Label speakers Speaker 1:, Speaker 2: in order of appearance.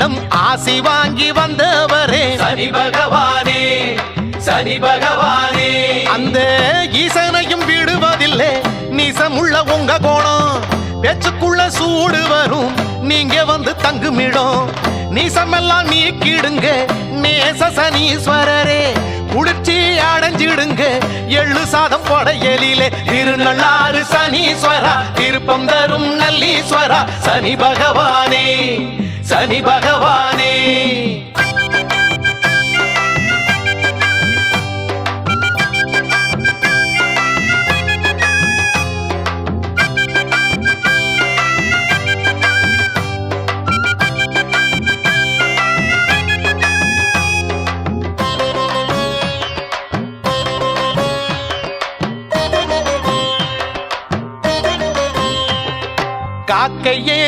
Speaker 1: உன்னிடம் ஆசி வாங்கி வந்தவரே
Speaker 2: சனி பகவானே, சனி பகவானே.
Speaker 1: அந்த ஈசனையும் விடுவதில்லை நீசமுள்ள உங்க கோணம். பேச்சுக்குள்ள சூடு வரும் நீங்க வந்து தங்குமிடம். நீசமெல்லாம் நீக்கிடுங்க நேச சனீஸ்வரரே. குளிர்ச்சி அடைஞ்சிடுங்க எள்ளு சாதம் படையலிலே. திருநள்ளாறு சனீஸ்வரா, திருப்பம் தரும் நல்லீஸ்வரா. சனி பகவானே, சனி பகவானே. காக்கையே